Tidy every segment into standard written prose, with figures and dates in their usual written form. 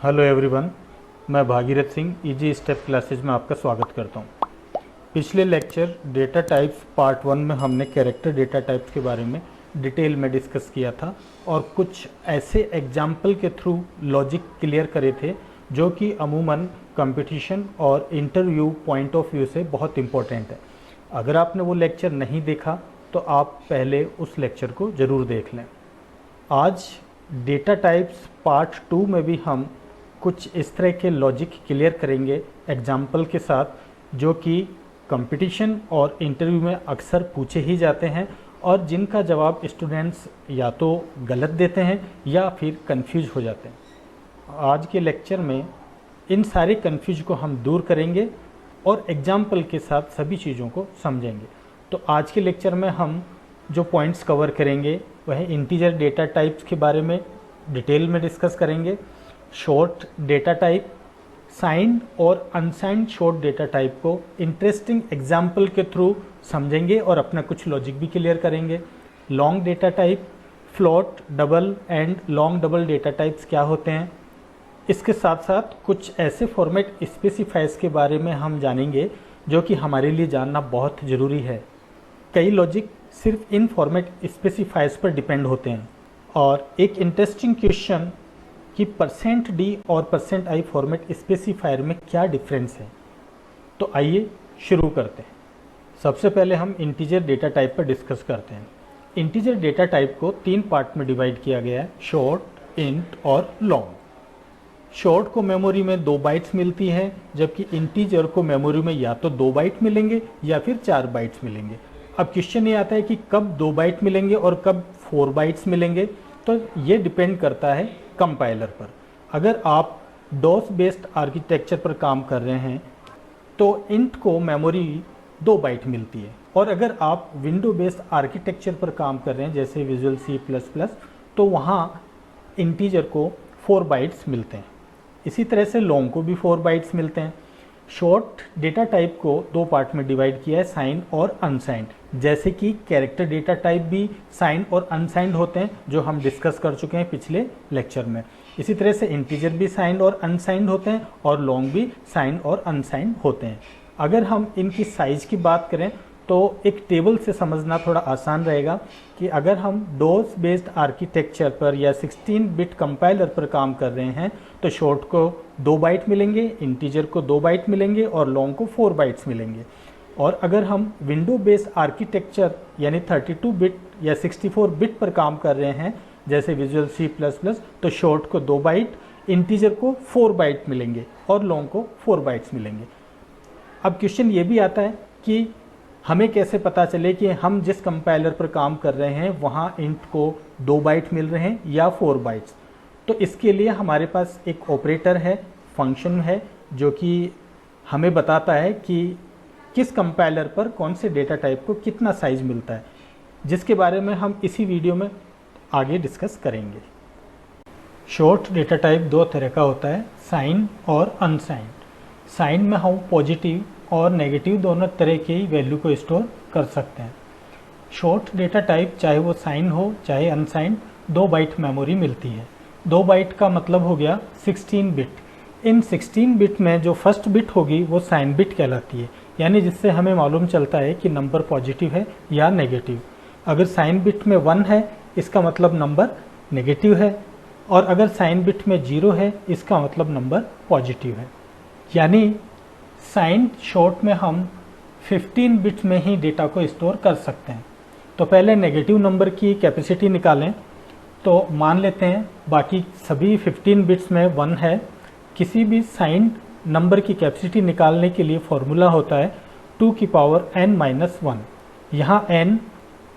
Hello everyone, मैं Bhagirath Singh easy step classes में आपका स्वागत करता हूं। पिछले लेक्चर डेटा टाइप्स पार्ट 1 में हमने कैरेक्टर डेटा टाइप्स के बारे में डिटेल में डिस्कस किया था और कुछ ऐसे एग्जाम्पल के थ्रू लॉजिक क्लियर करे थे जो कि अमूमन कंपटीशन और इंटरव्यू पॉइंट ऑफ व्यू से बहुत इम्पोर्टेंट है। अगर आपने वो लेक्चर नहीं देखा तो आप पहले उस लेक्चर को ज़रूर देख लें। आज डेटा टाइप्स पार्ट 2 में भी हम कुछ इस तरह के लॉजिक क्लियर करेंगे एग्जाम्पल के साथ जो कि कंपटीशन और इंटरव्यू में अक्सर पूछे ही जाते हैं और जिनका जवाब स्टूडेंट्स या तो गलत देते हैं या फिर कंफ्यूज हो जाते हैं। आज के लेक्चर में इन सारे कंफ्यूज को हम दूर करेंगे और एग्जाम्पल के साथ सभी चीज़ों को समझेंगे। तो आज के लेक्चर में हम जो पॉइंट्स कवर करेंगे वह इंटीजर डेटा टाइप्स के बारे में डिटेल में डिस्कस करेंगे, शॉर्ट डेटा टाइप, साइंड और अनसाइंड शॉर्ट डेटा टाइप को इंटरेस्टिंग एग्जाम्पल के थ्रू समझेंगे और अपना कुछ लॉजिक भी क्लियर करेंगे। Long data type, float, double and long double data types क्या होते हैं, इसके साथ साथ कुछ ऐसे फॉर्मेट स्पेसिफायर्स के बारे में हम जानेंगे जो कि हमारे लिए जानना बहुत ज़रूरी है। कई लॉजिक सिर्फ इन फॉर्मेट स्पेसिफायर्स पर डिपेंड होते हैं। और एक इंटरेस्टिंग क्वेश्चन कि %d और %i फॉर्मेट स्पेसिफायर में क्या डिफरेंस है। तो आइए शुरू करते हैं। सबसे पहले हम इंटीजर डेटा टाइप पर डिस्कस करते हैं। इंटीजर डेटा टाइप को 3 पार्ट में डिवाइड किया गया है, शॉर्ट, इंट और लॉन्ग। शॉर्ट को मेमोरी में 2 बाइट्स मिलती है जबकि इंटीजर को मेमोरी में या तो 2 बाइट मिलेंगे या फिर 4 बाइट्स मिलेंगे। अब क्वेश्चन ये आता है कि कब 2 बाइट मिलेंगे और कब 4 बाइट्स मिलेंगे, तो ये डिपेंड करता है कंपाइलर पर। अगर आप डॉस बेस्ड आर्किटेक्चर पर काम कर रहे हैं तो इंट को मेमोरी 2 बाइट मिलती है और अगर आप विंडो बेस्ड आर्किटेक्चर पर काम कर रहे हैं जैसे विजुअल C++, तो वहाँ इंटीजर को 4 बाइट्स मिलते हैं। इसी तरह से लॉन्ग को भी 4 बाइट्स मिलते हैं। शॉर्ट डेटा टाइप को 2 पार्ट में डिवाइड किया है, साइंड और अनसाइंड। जैसे कि कैरेक्टर डेटा टाइप भी साइंड और अनसाइंड होते हैं जो हम डिस्कस कर चुके हैं पिछले लेक्चर में। इसी तरह से इंटीजर भी साइंड और अनसाइंड होते हैं और लॉन्ग भी साइंड और अनसाइंड होते हैं। अगर हम इनकी साइज की बात करें तो एक टेबल से समझना थोड़ा आसान रहेगा कि अगर हम डॉस बेस्ड आर्किटेक्चर पर या 16 बिट कंपाइलर पर काम कर रहे हैं तो शॉर्ट को 2 बाइट मिलेंगे, इंटीजर को 2 बाइट मिलेंगे और लॉन्ग को 4 बाइट्स मिलेंगे। और अगर हम विंडो बेस्ड आर्किटेक्चर यानी 32 बिट या 64 बिट पर काम कर रहे हैं जैसे विजुअल C++, तो शॉर्ट को 2 बाइट, इंटीजर को 4 बाइट मिलेंगे और लॉन्ग को 4 बाइट्स मिलेंगे। अब क्वेश्चन ये भी आता है कि हमें कैसे पता चले कि हम जिस कंपाइलर पर काम कर रहे हैं वहाँ इंट को 2 बाइट मिल रहे हैं या 4 बाइट्स। तो इसके लिए हमारे पास एक ऑपरेटर है, फंक्शन है जो कि हमें बताता है कि किस कंपाइलर पर कौन से डेटा टाइप को कितना साइज मिलता है, जिसके बारे में हम इसी वीडियो में आगे डिस्कस करेंगे। शॉर्ट डेटा टाइप 2 तरह का होता है, साइन और अनसाइंड। साइन में हम पॉजिटिव और नेगेटिव दोनों तरह की वैल्यू को स्टोर कर सकते हैं। शॉर्ट डेटा टाइप चाहे वो साइन हो चाहे अनसाइंड 2 बाइट मेमोरी मिलती है। 2 बाइट का मतलब हो गया 16 बिट। इन 16 बिट में जो फर्स्ट बिट होगी वो साइन बिट कहलाती है, यानी जिससे हमें मालूम चलता है कि नंबर पॉजिटिव है या नेगेटिव। अगर साइन बिट में 1 है इसका मतलब नंबर नेगेटिव है और अगर साइन बिट में 0 है इसका मतलब नंबर पॉजिटिव है। यानी साइन शॉर्ट में हम 15 बिट में ही डेटा को स्टोर कर सकते हैं। तो पहले नेगेटिव नंबर की कैपेसिटी निकालें। तो मान लेते हैं बाकी सभी 15 बिट्स में 1 है। किसी भी साइन नंबर की कैपेसिटी निकालने के लिए फॉर्मूला होता है 2n-1। यहाँ n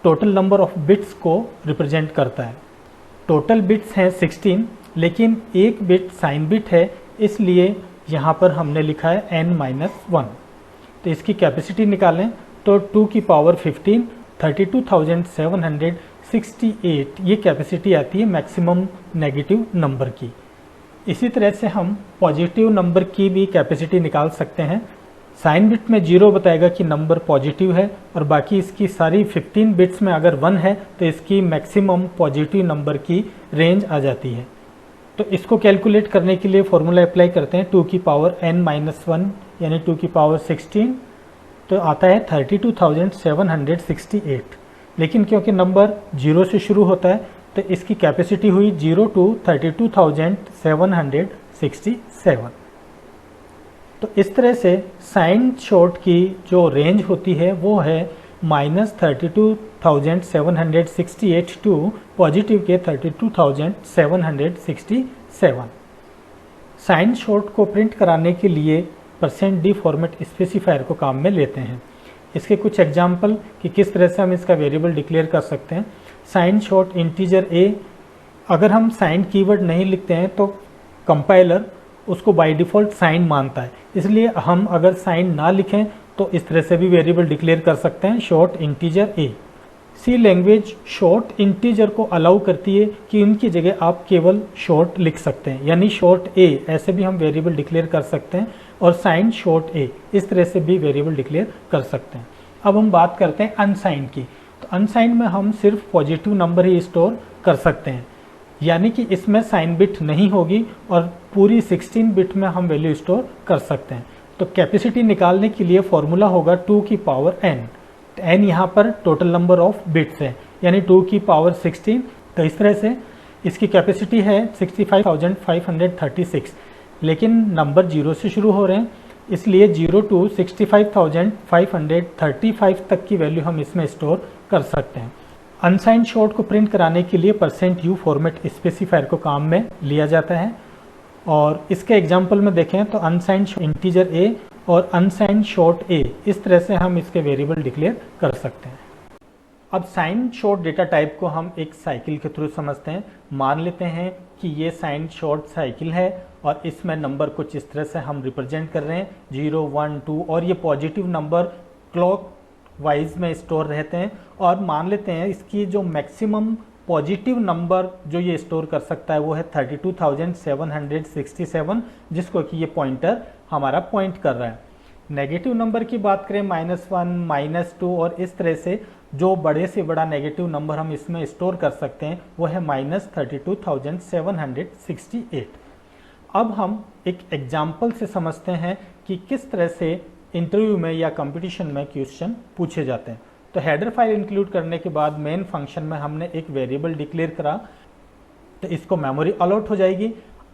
total number of bits को रिप्रेजेंट करता है। टोटल बिट्स हैं 16 लेकिन एक बिट साइन बिट है, इसलिए यहाँ पर हमने लिखा है n-1। तो इसकी कैपेसिटी निकालें तो 2^15 32,768 ये कैपेसिटी आती है मैक्सिमम नेगेटिव नंबर की। इसी तरह से हम पॉजिटिव नंबर की भी कैपेसिटी निकाल सकते हैं। साइन बिट में 0 बताएगा कि नंबर पॉजिटिव है और बाकी इसकी सारी 15 बिट्स में अगर 1 है तो इसकी मैक्सिमम पॉजिटिव नंबर की रेंज आ जाती है। तो इसको कैलकुलेट करने के लिए फॉर्मूला अप्लाई करते हैं 2 की पावर n-1 यानी 2 की पावर 16, तो आता है 32,768। लेकिन क्योंकि नंबर 0 से शुरू होता है तो इसकी कैपेसिटी हुई 0 to 32,767। तो इस तरह से साइन शॉर्ट की जो रेंज होती है वो है -32,768 टू पॉजिटिव के 32,767। साइन शॉर्ट को प्रिंट कराने के लिए %d फॉर्मेट स्पेसिफायर को काम में लेते हैं। इसके कुछ एग्जाम्पल कि किस तरह से हम इसका वेरिएबल डिक्लेयर कर सकते हैं। साइन शॉर्ट इंटीजर a, अगर हम साइन कीवर्ड नहीं लिखते हैं तो कंपाइलर उसको बाय डिफ़ॉल्ट साइन मानता है, इसलिए हम अगर साइन ना लिखें तो इस तरह से भी वेरिएबल डिक्लेयर कर सकते हैं short integer a। C language short integer को अलाउ करती है कि उनकी जगह आप केवल शॉर्ट लिख सकते हैं, यानी शॉर्ट a ऐसे भी हम वेरिएबल डिक्लेयर कर सकते हैं, और साइन शॉर्ट a इस तरह से भी वेरिएबल डिक्लेयर कर सकते हैं। अब हम बात करते हैं अनसाइन की। तो अनसाइन में हम सिर्फ पॉजिटिव नंबर ही स्टोर कर सकते हैं, यानी कि इसमें साइन बिट नहीं होगी और पूरी 16 बिट में हम वैल्यू स्टोर कर सकते हैं। तो कैपेसिटी निकालने के लिए फॉर्मूला होगा 2 की पावर n। n यहाँ पर टोटल नंबर ऑफ बिट्स है, यानी 2 की पावर 16। तो इस तरह से इसकी कैपेसिटी है 65,536, लेकिन नंबर 0 से शुरू हो रहे हैं, इसलिए 0 to 65,535 तक की वैल्यू हम इसमें स्टोर कर सकते हैं। अनसाइन शॉर्ट को प्रिंट कराने के लिए %u फॉर्मेट स्पेसिफायर को काम में लिया जाता है, और इसके एग्जाम्पल में देखें तो अनसाइन इंटीजर a और अनसाइन शॉर्ट a, इस तरह से हम इसके वेरिएबल डिक्लेयर कर सकते हैं। अब साइन शॉर्ट डेटा टाइप को हम एक साइकिल के थ्रू समझते हैं। मान लेते हैं कि ये साइन शॉर्ट साइकिल है और इसमें नंबर कुछ इस तरह से हम रिप्रेजेंट कर रहे हैं 0, 1, 2, और ये पॉजिटिव नंबर क्लॉक वाइज में स्टोर रहते हैं। और मान लेते हैं इसकी जो मैक्सिमम पॉजिटिव नंबर जो ये स्टोर कर सकता है वो है 32,767, जिसको कि ये पॉइंटर हमारा पॉइंट कर रहा है। नेगेटिव नंबर की बात करें -1, -2, और इस तरह से जो बड़े से बड़ा नेगेटिव नंबर हम इसमें स्टोर कर सकते हैं वो है -32,768। अब हम एक एग्जाम्पल से समझते हैं कि किस तरह से इंटरव्यू में या कंपटीशन में क्वेश्चन पूछे जाते हैं। तो हेडर फाइल इंक्लूड करने के बाद मेन फंक्शन में हमने एक वेरिएबल डिक्लेयर करा, तो इसको मेमोरी अलॉट हो जाएगी।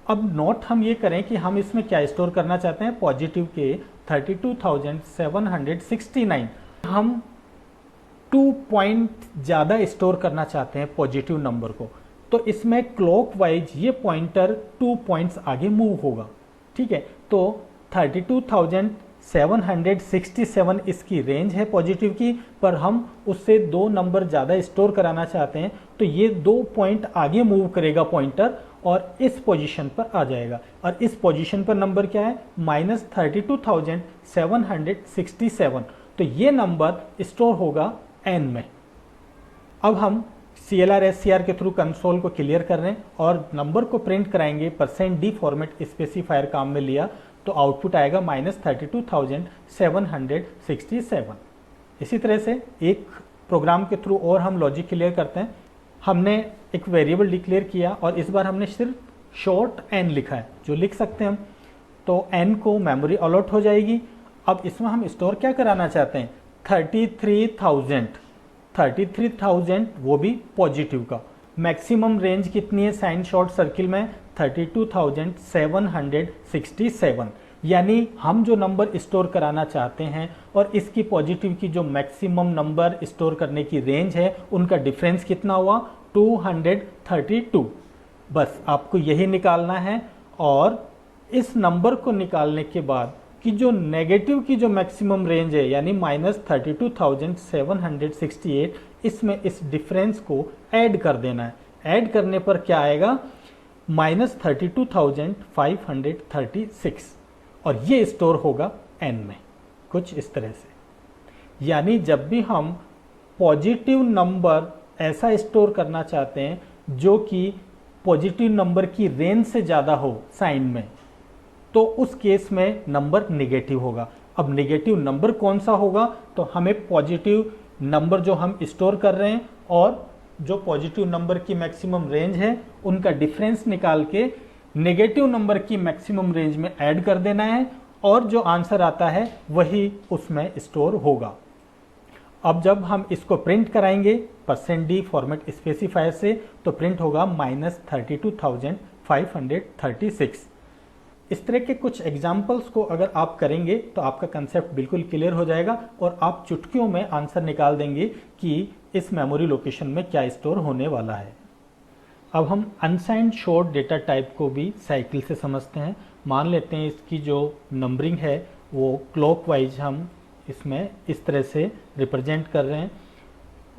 अब नोट हम ये करें कि हम इसमें क्या स्टोर करना चाहते हैं, पॉजिटिव के 32,769। हम 2 पॉइंट ज़्यादा स्टोर करना चाहते हैं पॉजिटिव नंबर को, तो इसमें क्लॉकवाइज ये पॉइंटर 2 पॉइंट्स आगे मूव होगा। ठीक है, तो 32,767 इसकी रेंज है पॉजिटिव की, पर हम उससे 2 नंबर ज़्यादा स्टोर कराना चाहते हैं, तो ये 2 पॉइंट आगे मूव करेगा पॉइंटर और इस पोजीशन पर आ जाएगा। और इस पोजीशन पर नंबर क्या है, -32,767। तो ये नंबर स्टोर होगा n में। अब हम CLR SCR के थ्रू कंसोल को क्लियर कर रहे हैं और नंबर को प्रिंट कराएंगे। %d फॉर्मेट स्पेसिफायर काम में लिया तो आउटपुट आएगा -32,767। इसी तरह से एक प्रोग्राम के थ्रू और हम लॉजिक क्लियर करते हैं। हमने एक वेरिएबल डिक्लेयर किया और इस बार हमने सिर्फ शॉर्ट n लिखा है, जो लिख सकते हैं हम। तो n को मेमोरी अलॉट हो जाएगी। अब इसमें हम स्टोर क्या कराना चाहते हैं, 33,000, वो भी पॉजिटिव का। मैक्सिमम रेंज कितनी है साइन शॉर्ट सर्किल में, 32,767। यानी हम जो नंबर स्टोर कराना चाहते हैं और इसकी पॉजिटिव की जो मैक्सिमम नंबर स्टोर करने की रेंज है, उनका डिफरेंस कितना हुआ, 232। बस आपको यही निकालना है। और इस नंबर को निकालने के बाद कि जो नेगेटिव की जो मैक्सिमम रेंज है, यानी -32,768, इसमें इस डिफरेंस को ऐड कर देना है। ऐड करने पर क्या आएगा, -32,536, और ये स्टोर होगा n में, कुछ इस तरह से। यानी जब भी हम पॉजिटिव नंबर ऐसा स्टोर करना चाहते हैं जो कि पॉजिटिव नंबर की रेंज से ज़्यादा हो साइन में, तो उस केस में नंबर नेगेटिव होगा। अब नेगेटिव नंबर कौन सा होगा, तो हमें पॉजिटिव नंबर जो हम स्टोर कर रहे हैं और जो पॉजिटिव नंबर की मैक्सिमम रेंज है, उनका डिफरेंस निकाल के नेगेटिव नंबर की मैक्सिमम रेंज में ऐड कर देना है और जो आंसर आता है वही उसमें स्टोर होगा। अब जब हम इसको प्रिंट कराएंगे %d फॉर्मेट स्पेसिफायर से तो प्रिंट होगा -32,536। इस तरह के कुछ एग्जाम्पल्स को अगर आप करेंगे तो आपका कंसेप्ट बिल्कुल क्लियर हो जाएगा और आप चुटकियों में आंसर निकाल देंगे कि इस मेमोरी लोकेशन में क्या स्टोर होने वाला है। अब हम अनसाइंड शॉर्ट डेटा टाइप को भी साइकिल से समझते हैं। मान लेते हैं इसकी जो नंबरिंग है वो क्लॉकवाइज हम इसमें इस तरह से रिप्रेजेंट कर रहे हैं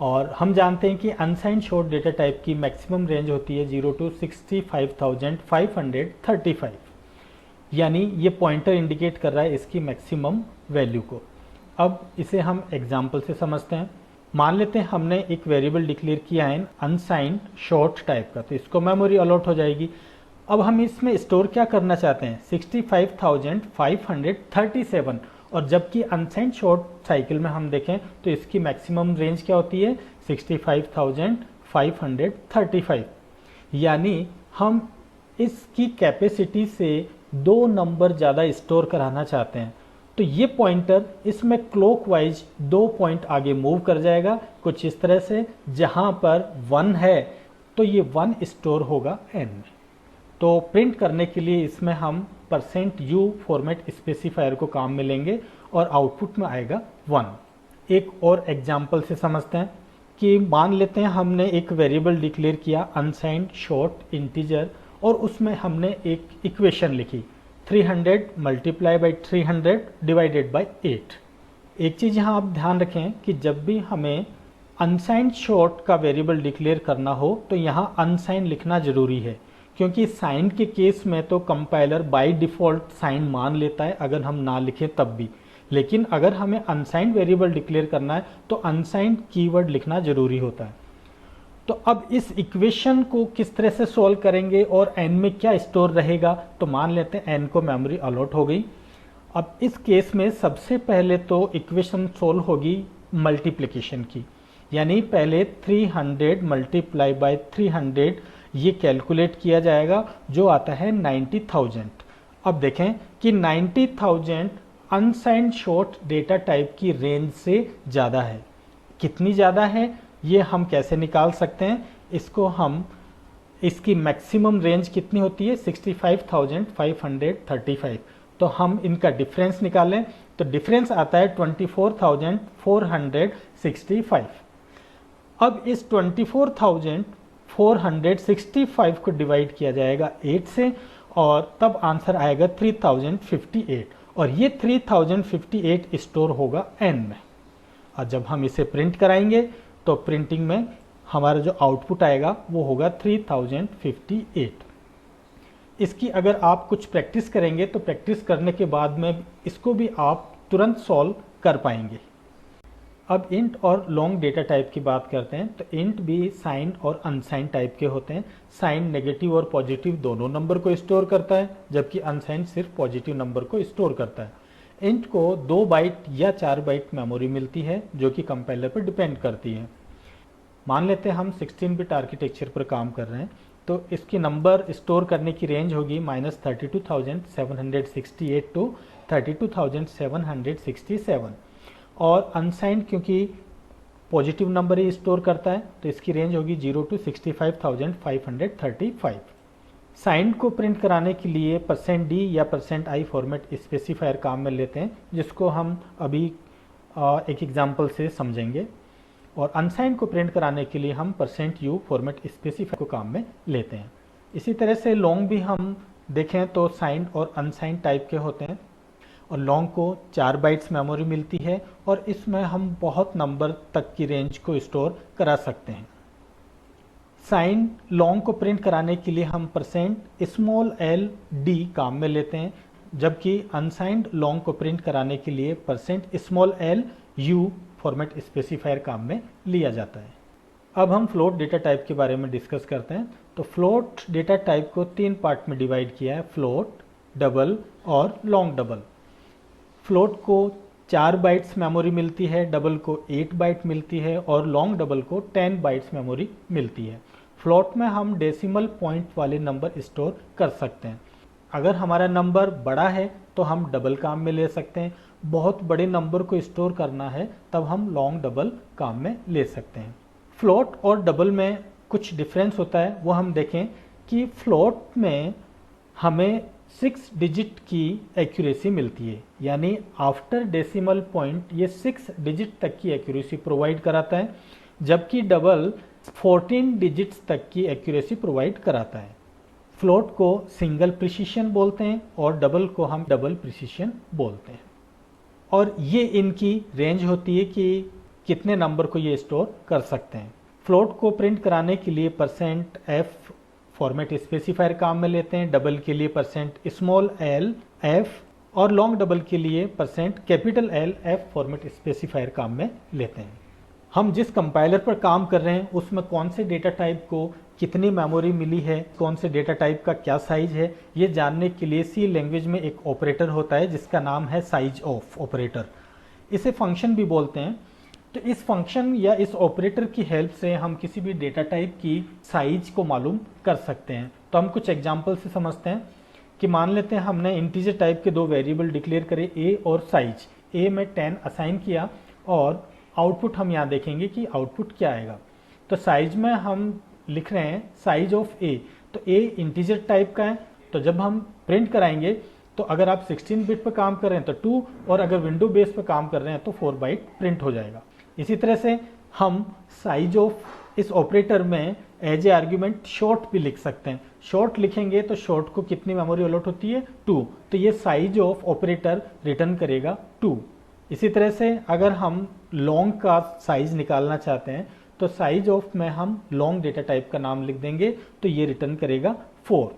और हम जानते हैं कि अनसाइंड शॉर्ट डेटा टाइप की मैक्सिमम रेंज होती है 0 to 65,535, यानी ये पॉइंटर इंडिकेट कर रहा है इसकी मैक्सिमम वैल्यू को। अब इसे हम एग्जाम्पल से समझते हैं। मान लेते हैं हमने एक वेरिएबल डिक्लेयर किया है अनसाइंड शॉर्ट टाइप का, तो इसको मेमोरी अलॉट हो जाएगी। अब हम इसमें स्टोर क्या करना चाहते हैं 65,537, और जबकि अनसाइंड शॉर्ट साइकिल में हम देखें तो इसकी मैक्सिमम रेंज क्या होती है 65,535, यानी हम इसकी कैपेसिटी से 2 नंबर ज़्यादा स्टोर कराना चाहते हैं। तो ये पॉइंटर इसमें क्लॉकवाइज 2 पॉइंट आगे मूव कर जाएगा कुछ इस तरह से, जहाँ पर 1 है तो ये 1 स्टोर होगा n में। तो प्रिंट करने के लिए इसमें हम %u फॉर्मेट स्पेसिफायर को काम में लेंगे और आउटपुट में आएगा 1। एक और एग्जांपल से समझते हैं कि मान लेते हैं हमने एक वेरिएबल डिक्लेयर किया अनसाइंड शॉर्ट इंटीजर और उसमें हमने एक इक्वेशन लिखी 300 मल्टीप्लाई बाई 300 डिवाइडेड बाई 8। एक चीज़ यहाँ आप ध्यान रखें कि जब भी हमें अनसाइंड शॉर्ट का वेरिएबल डिक्लेयर करना हो तो यहाँ अनसाइंड लिखना जरूरी है, क्योंकि साइन के केस में तो कंपाइलर बाय डिफ़ॉल्ट साइन मान लेता है अगर हम ना लिखें तब भी, लेकिन अगर हमें अनसाइंड वेरिएबल डिक्लेयर करना है तो अनसाइंड कीवर्ड लिखना जरूरी होता है। तो अब इस इक्वेशन को किस तरह से सॉल्व करेंगे और n में क्या स्टोर रहेगा, तो मान लेते हैं n को मेमोरी अलॉट हो गई। अब इस केस में सबसे पहले तो इक्वेशन सॉल्व होगी मल्टीप्लिकेशन की, यानी पहले 300 मल्टीप्लाई बाय 300 ये कैलकुलेट किया जाएगा जो आता है 90,000। अब देखें कि 90,000 अनसाइंड शॉर्ट डेटा टाइप की रेंज से ज़्यादा है। कितनी ज़्यादा है ये हम कैसे निकाल सकते हैं, इसको हम इसकी मैक्सिमम रेंज कितनी होती है 65,535, तो हम इनका डिफरेंस निकालें तो डिफरेंस आता है 24,465। अब इस 24,465 को डिवाइड किया जाएगा 8 से और तब आंसर आएगा 3058, और ये 3058 स्टोर होगा n में। और जब हम इसे प्रिंट कराएंगे तो प्रिंटिंग में हमारा जो आउटपुट आएगा वो होगा 3058। इसकी अगर आप कुछ प्रैक्टिस करेंगे तो प्रैक्टिस करने के बाद में इसको भी आप तुरंत सॉल्व कर पाएंगे। अब इंट और लॉन्ग डेटा टाइप की बात करते हैं तो इंट भी साइन और अनसाइन टाइप के होते हैं। साइन नेगेटिव और पॉजिटिव दोनों नंबर को स्टोर करता है, जबकि अनसाइन सिर्फ पॉजिटिव नंबर को स्टोर करता है। इंट को 2 बाइट या 4 बाइट मेमोरी मिलती है जो कि कंपाइलर पर डिपेंड करती है। मान लेते हैं हम 16 बिट आर्किटेक्चर पर काम कर रहे हैं तो इसकी नंबर स्टोर करने की रेंज होगी -32,768 टू 32,767, और अनसाइंड क्योंकि पॉजिटिव नंबर ही स्टोर करता है तो इसकी रेंज होगी 0 to 65,535। साइंड को प्रिंट कराने के लिए %d या %i फॉर्मेट स्पेसिफायर काम में लेते हैं, जिसको हम अभी एक एग्जांपल से समझेंगे, और अनसाइंड को प्रिंट कराने के लिए हम %u फॉर्मेट स्पेसिफायर को काम में लेते हैं। इसी तरह से लॉन्ग भी हम देखें तो साइंड और अनसाइंड टाइप के होते हैं, और लॉन्ग को 4 बाइट्स मेमोरी मिलती है और इसमें हम बहुत नंबर तक की रेंज को स्टोर करा सकते हैं। साइन लॉन्ग को प्रिंट कराने के लिए हम %d काम में लेते हैं, जबकि अनसाइंड लॉन्ग को प्रिंट कराने के लिए %lu फॉर्मेट स्पेसिफायर काम में लिया जाता है। अब हम फ्लोट डेटा टाइप के बारे में डिस्कस करते हैं। तो फ्लोट डेटा टाइप को 3 पार्ट में डिवाइड किया है, फ्लोट, डबल और लॉन्ग डबल। फ्लोट को 4 बाइट्स मेमोरी मिलती है, डबल को 8 बाइट मिलती है और लॉन्ग डबल को 10 बाइट्स मेमोरी मिलती है। फ्लोट में हम डेसिमल पॉइंट वाले नंबर स्टोर कर सकते हैं। अगर हमारा नंबर बड़ा है तो हम डबल काम में ले सकते हैं, बहुत बड़े नंबर को स्टोर करना है तब हम लॉन्ग डबल काम में ले सकते हैं। फ्लोट और डबल में कुछ डिफरेंस होता है, वो हम देखें कि फ्लोट में हमें 6 डिजिट की एक्यूरेसी मिलती है, यानी आफ्टर डेसिमल पॉइंट ये 6 डिजिट तक की एक्यूरेसी प्रोवाइड कराता है, जबकि डबल 14 डिजिट्स तक की एक्यूरेसी प्रोवाइड कराता है। फ्लोट को सिंगल प्रिसिशन बोलते हैं और डबल को हम डबल प्रिसिशन बोलते हैं। और ये इनकी रेंज होती है कि कितने नंबर को ये स्टोर कर सकते हैं। फ्लोट को प्रिंट कराने के लिए %f फॉर्मेट स्पेसिफायर काम में लेते हैं, डबल के लिए %l f और लॉन्ग डबल के लिए %L f फॉर्मेट स्पेसिफायर काम में लेते हैं। हम जिस कंपाइलर पर काम कर रहे हैं उसमें कौन से डेटा टाइप को कितनी मेमोरी मिली है, कौन से डेटा टाइप का क्या साइज है, ये जानने के लिए सी लैंग्वेज में एक ऑपरेटर होता है जिसका नाम है साइज ऑफ ऑपरेटर। इसे फंक्शन भी बोलते हैं। तो इस फंक्शन या इस ऑपरेटर की हेल्प से हम किसी भी डेटा टाइप की साइज को मालूम कर सकते हैं। तो हम कुछ एग्जांपल से समझते हैं कि मान लेते हैं हमने इंटीजर टाइप के 2 वेरिएबल डिक्लेयर करे a और साइज। a में 10 असाइन किया और आउटपुट हम यहाँ देखेंगे कि आउटपुट क्या आएगा। तो साइज में हम लिख रहे हैं साइज ऑफ a, तो a इंटीजर टाइप का है, तो जब हम प्रिंट कराएंगे तो अगर आप 16 बिट पर काम कर रहे हैं तो 2 और अगर विंडो बेस पर काम कर रहे हैं तो 4 बाइट प्रिंट हो जाएगा। इसी तरह से हम साइज ऑफ इस ऑपरेटर में एज ए आर्ग्यूमेंट शॉर्ट भी लिख सकते हैं। शॉर्ट लिखेंगे तो शॉर्ट को कितनी मेमोरी अलॉट होती है 2, तो ये साइज ऑफ ऑपरेटर रिटर्न करेगा 2। इसी तरह से अगर हम लॉन्ग का साइज निकालना चाहते हैं तो साइज ऑफ में हम लॉन्ग डेटा टाइप का नाम लिख देंगे तो ये रिटर्न करेगा 4।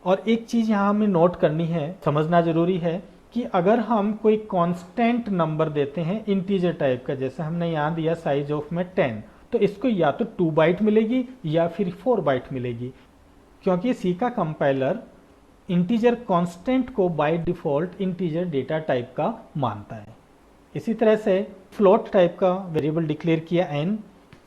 और एक चीज यहाँ हमें नोट करनी है, समझना जरूरी है कि अगर हम कोई कांस्टेंट नंबर देते हैं इंटीजर टाइप का, जैसे हमने यहाँ दिया साइज ऑफ में 10, तो इसको या तो 2 बाइट मिलेगी या फिर 4 बाइट मिलेगी, क्योंकि सी का कंपाइलर इंटीजर कांस्टेंट को by default integer data type का मानता है। इसी तरह से फ्लोट टाइप का वेरिएबल डिक्लेयर किया n,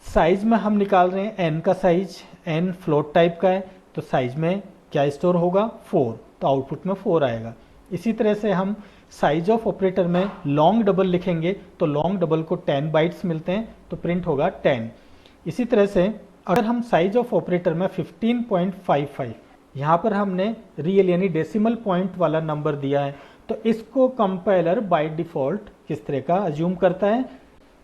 साइज में हम निकाल रहे हैं n का साइज, n फ्लोट टाइप का है तो साइज में क्या स्टोर होगा 4, तो आउटपुट में 4 आएगा। इसी तरह से हम साइज ऑफ ऑपरेटर में लॉन्ग डबल लिखेंगे तो लॉन्ग डबल को 10 बाइट्स मिलते हैं तो प्रिंट होगा 10। इसी तरह से अगर हम साइज ऑफ ऑपरेटर में 15.55, यहाँ पर हमने रियल यानी डेसिमल पॉइंट वाला नंबर दिया है, तो इसको कंपाइलर बाय डिफॉल्ट किस तरह का अज्यूम करता है,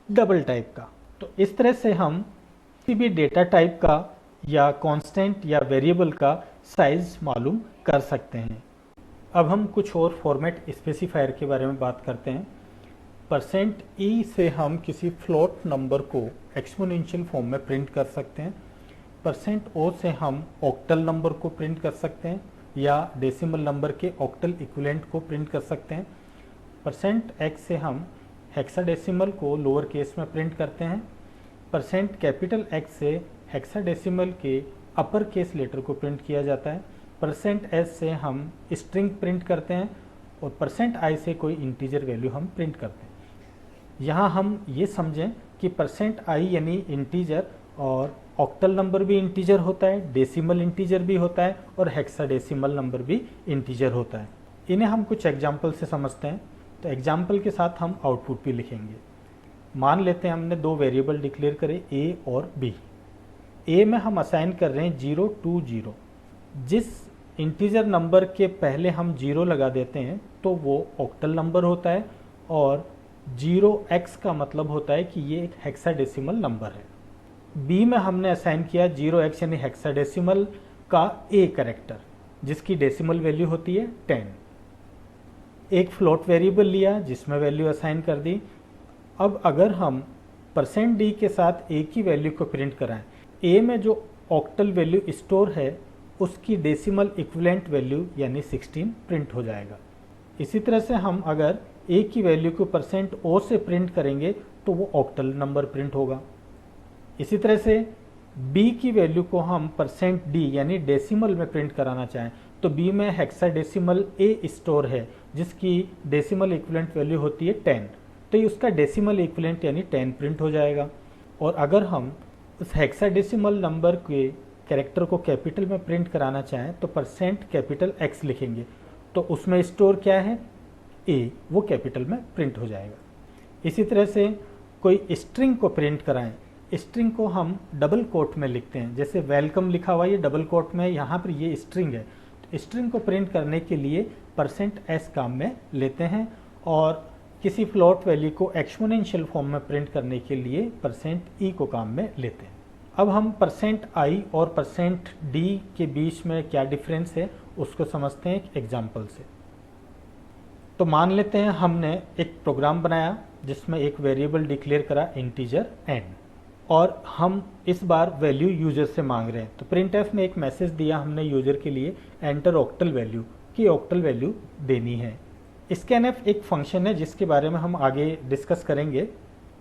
डबल टाइप का। तो इस तरह से हम किसी भी डेटा टाइप का या कांस्टेंट या वेरिएबल का साइज मालूम कर सकते हैं। अब हम कुछ और फॉर्मेट स्पेसिफायर के बारे में बात करते हैं। %e से हम किसी फ्लोट नंबर को एक्सपोनेंशियल फॉर्म में प्रिंट कर सकते हैं। %o से हम ऑक्टल नंबर को प्रिंट कर सकते हैं या डेसिमल नंबर के ऑक्टल इक्विवेलेंट को प्रिंट कर सकते हैं। %x से हम हेक्साडेसिमल को लोअर केस में प्रिंट करते हैं। %X से हेक्साडेसिमल के अपर केस लेटर को प्रिंट किया जाता है। %s से हम स्ट्रिंग प्रिंट करते हैं और %i से कोई इंटीजर वैल्यू हम प्रिंट करते हैं। यहाँ हम ये समझें कि %i यानी इंटीजर और ऑक्टल नंबर भी इंटीजर होता है, डेसिमल इंटीजर भी होता है और हेक्साडेसिमल नंबर भी इंटीजर होता है। इन्हें हम कुछ एग्जाम्पल से समझते हैं। तो एग्जाम्पल के साथ हम आउटपुट भी लिखेंगे। मान लेते हैं हमने 2 वेरिएबल डिक्लेयर करे a और b। a में हम असाइन कर रहे हैं 0 2 0। जिस इंटीजर नंबर के पहले हम 0 लगा देते हैं तो वो ऑक्टल नंबर होता है और 0x का मतलब होता है कि ये एक हेक्साडेसिमल नंबर है। b में हमने असाइन किया 0x यानी हेक्साडेसिमल का a कैरेक्टर जिसकी डेसिमल वैल्यू होती है 10। एक फ्लोट वेरिएबल लिया जिसमें वैल्यू असाइन कर दी। अब अगर हम %d के साथ a की वैल्यू को प्रिंट कराएं, a में जो ऑक्टल वैल्यू स्टोर है उसकी डेसिमल इक्विवेलेंट वैल्यू यानी 16 प्रिंट हो जाएगा। इसी तरह से हम अगर a की वैल्यू को %o से प्रिंट करेंगे तो वो ऑक्टल नंबर प्रिंट होगा। इसी तरह से b की वैल्यू को हम %d यानी डेसिमल में प्रिंट कराना चाहें तो b में हेक्साडेसिमल a स्टोर है जिसकी डेसिमल इक्विवेलेंट वैल्यू होती है 10, तो ये उसका डेसिमल इक्विवेलेंट यानी 10 प्रिंट हो जाएगा। और अगर हम उस हेक्साडेसिमल नंबर के कैरेक्टर को कैपिटल में प्रिंट कराना चाहें तो %X लिखेंगे, तो उसमें स्टोर क्या है, ए, वो कैपिटल में प्रिंट हो जाएगा। इसी तरह से कोई स्ट्रिंग को प्रिंट कराएं, स्ट्रिंग को हम डबल कोट में लिखते हैं, जैसे वेलकम लिखा हुआ ये डबल कोट में, यहाँ पर ये स्ट्रिंग है, तो स्ट्रिंग को प्रिंट करने के लिए %S काम में लेते हैं, और किसी फ्लोट वैल्यू को एक्सपोनेंशियल फॉर्म में प्रिंट करने के लिए %E को काम में लेते हैं। अब हम %I और %D के बीच में क्या डिफरेंस है उसको समझते हैं एक एग्जाम्पल से। तो मान लेते हैं हमने एक प्रोग्राम बनाया जिसमें एक वेरिएबल डिक्लेयर करा इंटीजर n, और हम इस बार वैल्यू यूजर से मांग रहे हैं। तो printf में एक मैसेज दिया हमने यूजर के लिए, एंटर ऑक्टल वैल्यू, की ऑक्टल वैल्यू देनी है। scanf एक फंक्शन है जिसके बारे में हम आगे डिस्कस करेंगे।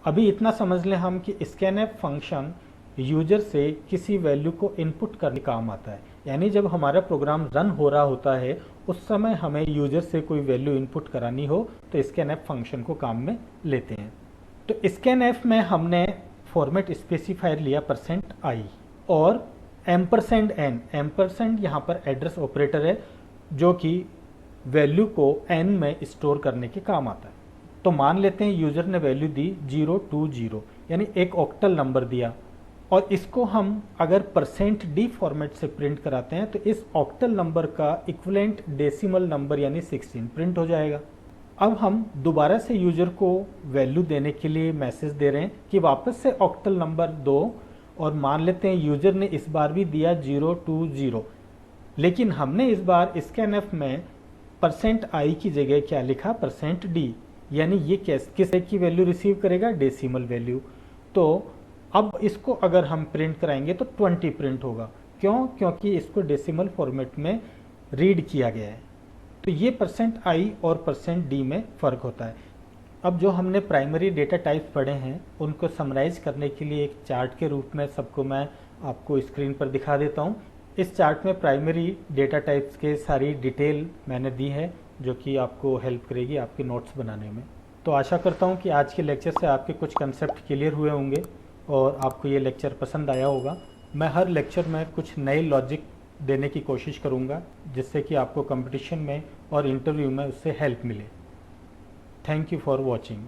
अभी इतना समझ लें हम कि scanf फंक्शन यूजर से किसी वैल्यू को इनपुट करने काम आता है, यानी जब हमारा प्रोग्राम रन हो रहा होता है उस समय हमें यूजर से कोई वैल्यू इनपुट करानी हो तो scanf फंक्शन को काम में लेते हैं। तो scanf में हमने फॉर्मेट स्पेसिफायर लिया %I और $n, एम्परसेंड यहाँ पर एड्रेस ऑपरेटर है जो कि वैल्यू को n में स्टोर करने के काम आता है। तो मान लेते हैं यूजर ने वैल्यू दी 020, यानी एक ऑक्टल नंबर दिया, और इसको हम अगर %D फॉर्मेट से प्रिंट कराते हैं तो इस ऑक्टल नंबर का इक्विवेलेंट डेसिमल नंबर यानी 16 प्रिंट हो जाएगा। अब हम दोबारा से यूजर को वैल्यू देने के लिए मैसेज दे रहे हैं कि वापस से ऑक्टल नंबर दो, और मान लेते हैं यूजर ने इस बार भी दिया 020, लेकिन हमने इस बार scanf में %I की जगह क्या लिखा, %D, यानी ये किस की वैल्यू रिसीव करेगा, डेसिमल वैल्यू। तो अब इसको अगर हम प्रिंट कराएंगे तो 20 प्रिंट होगा, क्यों, क्योंकि इसको डेसिमल फॉर्मेट में रीड किया गया है। तो ये %I और %D में फ़र्क होता है। अब जो हमने प्राइमरी डेटा टाइप पढ़े हैं उनको समराइज करने के लिए एक चार्ट के रूप में सबको मैं आपको स्क्रीन पर दिखा देता हूँ। इस चार्ट में प्राइमरी डेटा टाइप्स के सारी डिटेल मैंने दी है जो कि आपको हेल्प करेगी आपके नोट्स बनाने में। तो आशा करता हूँ कि आज के लेक्चर से आपके कुछ कंसेप्ट क्लियर हुए होंगे और आपको ये लेक्चर पसंद आया होगा। मैं हर लेक्चर में कुछ नए लॉजिक देने की कोशिश करूँगा जिससे कि आपको कंपटीशन में और इंटरव्यू में उससे हेल्प मिले। Thank you for watching.